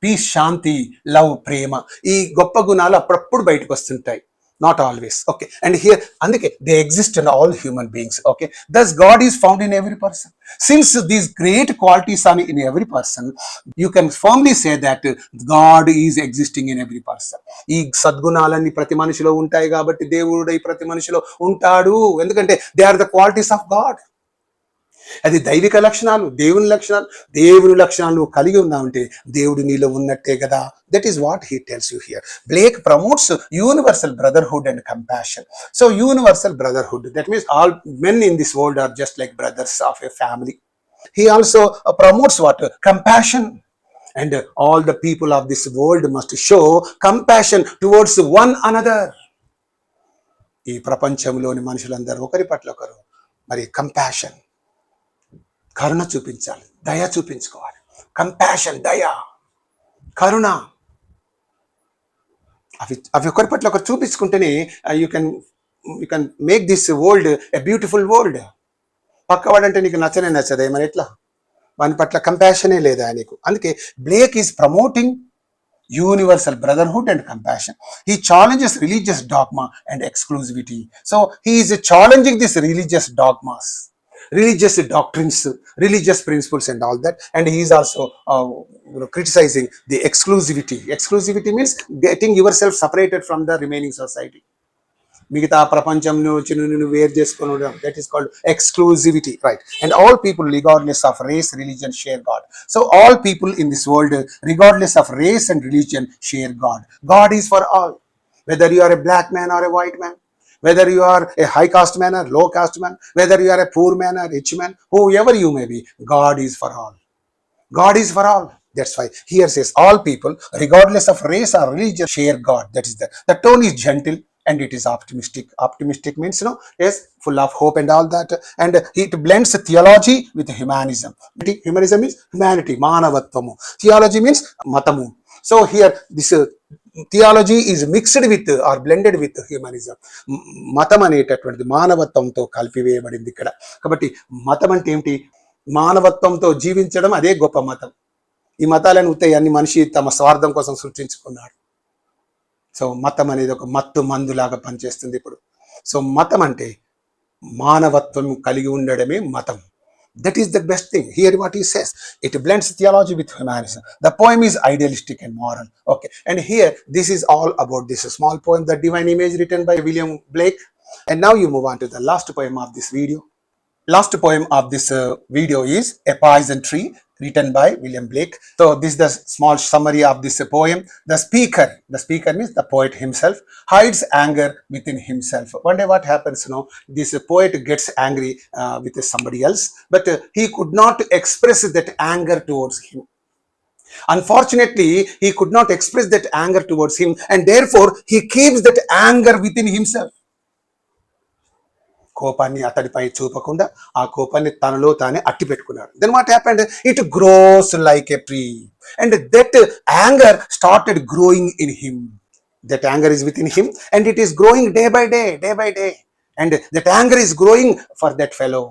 పీస్, శాంతి, లవ్, ప్రేమ. ఈ గొప్ప గుణాలు అప్పుడప్పుడు బయటకు వస్తుంటాయి. Not always. Okay, and here అందుకే they exist in all human beings. Okay, thus God is found in every person. Since these great qualities are in every person, you can firmly say that God is existing in every person. ఈ సద్గుణాలన్నీ ప్రతి మనిషిలో ఉంటాయి కాబట్టి దేవుడు ఈ ప్రతి మనిషిలో ఉంటాడు. ఎందుకంటే they are the qualities of God. అది దైవిక లక్షణాలు, దేవుని లక్షణాలు. దేవుని లక్షణాలు కలిగి ఉన్నామంటే దేవుడు నీలో ఉన్నట్టే కదా. That is what he tells you here. Blake promotes universal brotherhood and compassion. So universal brotherhood, that means all men in this world are just like brothers of a family. He also promotes what? Compassion. And all the people of this world must show compassion towards one another. ఈ ప్రపంచంలోని మనుషులందరూ ఒకరి పట్ల ఒకరు మరి compassion, కరుణ చూపించాలి, దయ చూపించుకోవాలి. కంపాషన్, దయ, కరుణ. అవి ఒకరి పట్ల ఒకరు చూపించుకుంటేనే you can make this world a beautiful world. పక్కవాడంటే నీకు నచ్చనే నచ్చదే, మరి ఎట్లా? వాని పట్ల కంపాషనే లేదా నీకు? అందుకే Blake is promoting universal brotherhood and compassion. He challenges religious dogma and exclusivity. So he is challenging these religious dogmas, religious doctrines, religious principles and all that. And he is also criticizing the exclusivity. Exclusivity means getting yourself separated from the remaining society. మిగతా ప్రపంచం నుంచి నువ్వు వేరు చేసుకొని ఉండడం, that is called exclusivity, right? And all people regardless of race, religion, share God. So all people in this world regardless of race and religion share God. God is for all, whether you are a black man or a white man, whether you are a high caste man or low caste man, whether you are a poor man or rich man, whoever you may be, God is for all. God is for all. That's why here says all people, regardless of race or religion, share God. That is the tone is gentle and it is optimistic. Optimistic means, is full of hope and all that. And it blends theology with humanism. Humanism is humanity, manavatvamu. Theology means matamu. So here this theology is mixed with or blended with humanism. మతం అనేటటువంటిది మానవత్వంతో కలిపివేయబడింది ఇక్కడ. కాబట్టి మతం అంటే ఏమిటి? మానవత్వంతో జీవించడం, అదే గొప్ప మతం. ఈ మతాలను ఉత్తాయి అన్ని మనిషి తమ స్వార్థం కోసం సృష్టించుకున్నాడు. సో మతం అనేది ఒక మత్తు మందులాగా పనిచేస్తుంది ఇప్పుడు. సో మతం అంటే మానవత్వం కలిగి ఉండడమే మతం. That is the best thing. Here what he says, it blends theology with humanism. The poem is idealistic and moral. Okay, and here this is all about this small poem, The Divine Image, written by William Blake. And now you move on to the last poem of this video. Last poem of this video is A Poison Tree, written by William Blake. So this is the small summary of this poem. The speaker means the poet himself, hides anger within himself. One day what happens, this poet gets angry with somebody else, but he could not express that anger towards him. Unfortunately, he could not express that anger towards him, and therefore he keeps that anger within himself. కోపాన్ని అతడిపై చూపకుండా ఆ కోపాన్ని తనలో తానే అట్టి పెట్టుకున్నాడు. Then what happened? It grows like a tree, and that anger started growing in him. That anger is within him and it is growing day by day. And that anger is growing for that fellow.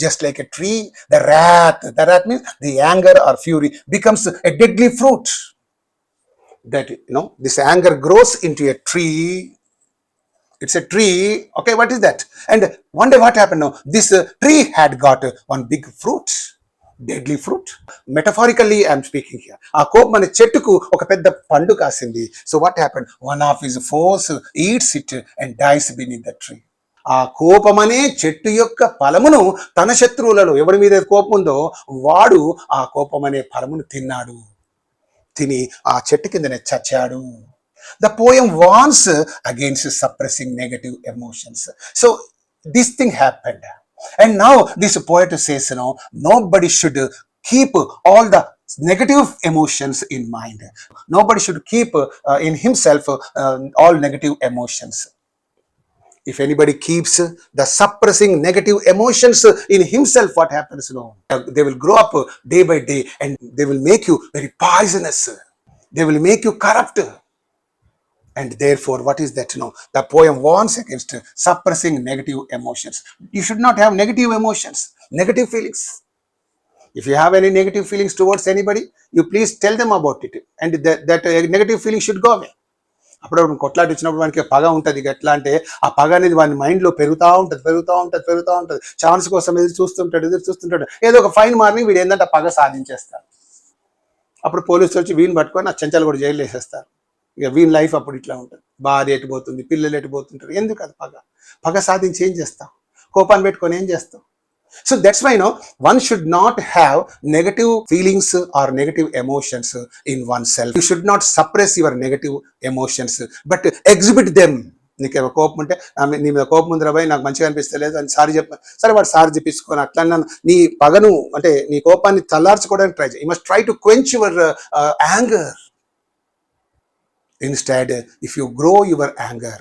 Just like a tree, the wrath means the anger or fury becomes a deadly fruit. That, this anger grows into a tree. It's a tree. Okay, what is that? And one day what happened now? This tree had got one big fruit, deadly fruit. Metaphorically I am speaking here. ఆ కోపం అనే చెట్టుకు ఒక పెద్ద పండు కాసింది. So what happened? One of his foes eats it and dies beneath the tree. ఆ కోపం అనే చెట్టు యొక్క ఫలమును తన శత్రువులలో ఎవరి మీద కోపం ఉందో వాడు ఆ కోపం అనే ఫలమును తిని ఆ చెట్టు కిందనే చచ్చాడు. The poem warns against suppressing negative emotions. So this thing happened, and now this poet says, nobody should keep all the negative emotions in mind. Nobody should keep in himself all negative emotions. If anybody keeps the suppressing negative emotions in himself, what happens? They will grow up day by day and they will make you very poisonous. They will make you corrupt. And therefore, what is that? The poem warns against suppressing negative emotions. You should not have negative emotions, negative feelings. If you have any negative feelings towards anybody, you please tell them about it. And that negative feeling should go away. అప్పుడప్పుడు కొట్లాట వచ్చినప్పుడు మనకి పగ ఉంటుంది. ఎట్లా అంటే ఆ పగ అనేది వాని మైండ్లో పెరుగుతూ ఉంటుంది. ఛాన్స్ కోసం ఎదురు చూస్తుంటాడు. ఏదో ఒక ఫైన్ మార్నింగ్ వీడు ఏంటంటే పగ సాధించేస్తారు. అప్పుడు పోలీసులు వచ్చి వీని పట్టుకొని ఆ చెంచాలు కూడా జైలు వేసేస్తారు. ఇక వీని లైఫ్ అప్పుడు ఇట్లా ఉంటుంది. భార్య ఎటుపోతుంది, పిల్లలు ఎటుపోతుంటారు. ఎందుకు అది పగ సాధించి ఏం చేస్తాం? కోపాన్ని పెట్టుకొని ఏం చేస్తాం? So that's why one should not have negative feelings or negative emotions in oneself. You should not suppress your negative emotions, but exhibit them. నీకు కోపం ఉంటే నీ మీద కోపం ఉంది రాబాయి, నాకు మంచిగా అనిపిస్తలేదు అని సారీ చెప్ప, సరే వాడు సారీ చెప్పించుకొని అట్లా నీ పగను అంటే నీ కోపాన్ని చల్లార్చుకోవడానికి ట్రై చేయి. You must try to quench your anger. Instead, if you grow your anger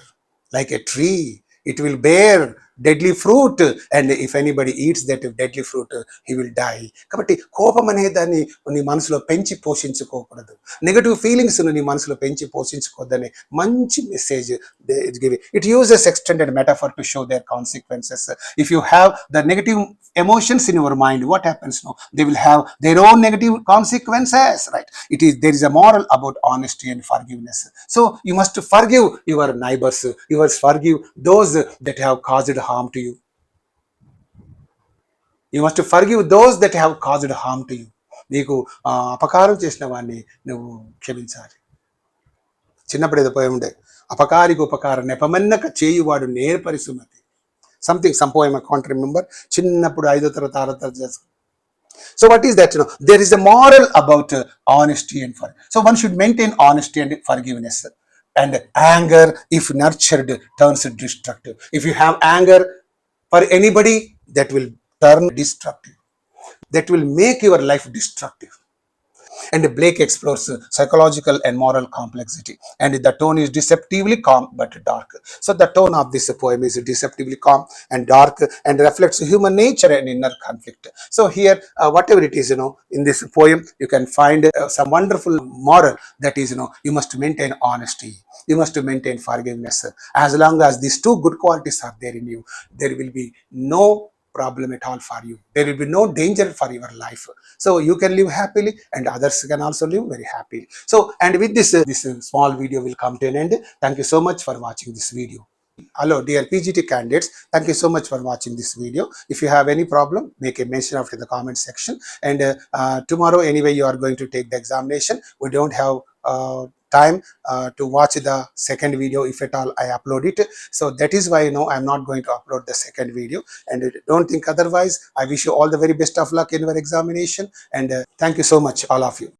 like a tree, it will bear deadly fruit, and if anybody eats that deadly fruit, he will die. కాబట్టి కోపం అనే దాన్ని నీ మనసులో పెంచి పోషించుకోకూడదు. Negative feelings ని నీ మనసులో పెంచి పోషించుకోవద్దని మంచి message give. It uses extended metaphor to show their consequences. If you have the negative emotions in your mind, what happens now? They will have their own negative consequences, right? There is a moral about honesty and forgiveness. So you must forgive your neighbors, you must forgive those that have caused harm to you. You must forgive those that have caused harm to you. నీకు అపకారం చేసిన వాడిని నువ్వు క్షమించాలి. చిన్నప్పుడు ఏదో పోయి ఉండే, అపకారికి ఉపకారం నెపమన్నక చేయువాడు నేర్పరి Sumathi. Some poem I can't remember. చిన్నప్పుడు 5వ తరగతి 6వ తరగతి చేసుకున్నాను. So what is that? There is a moral about honesty and forgiveness. So one should maintain honesty and forgiveness. And anger, if nurtured, turns destructive. If you have anger for anybody, that will turn destructive. That will make your life destructive. And Blake explores psychological and moral complexity, and the tone is deceptively calm but dark. So the tone of this poem is deceptively calm and dark, and reflects human nature and inner conflict. So here, whatever it is, in this poem, you can find some wonderful moral, that is, you must maintain honesty, you must maintain forgiveness. As long as these two good qualities are there in you, there will be no problem at all for you. There will be no danger for your life. So you can live happily, and others can also live very happily. So, and with this small video will come to an end. Thank you so much for watching this video. Hello dear PGT candidates, thank you so much for watching this video. If you have any problem, make a mention of it in the comment section. And tomorrow anyway you are going to take the examination. We don't have time to watch the second video if at all I upload it. So that is why I'm not going to upload the second video, and don't think otherwise. I wish you all the very best of luck in your examination, and thank you so much all of you.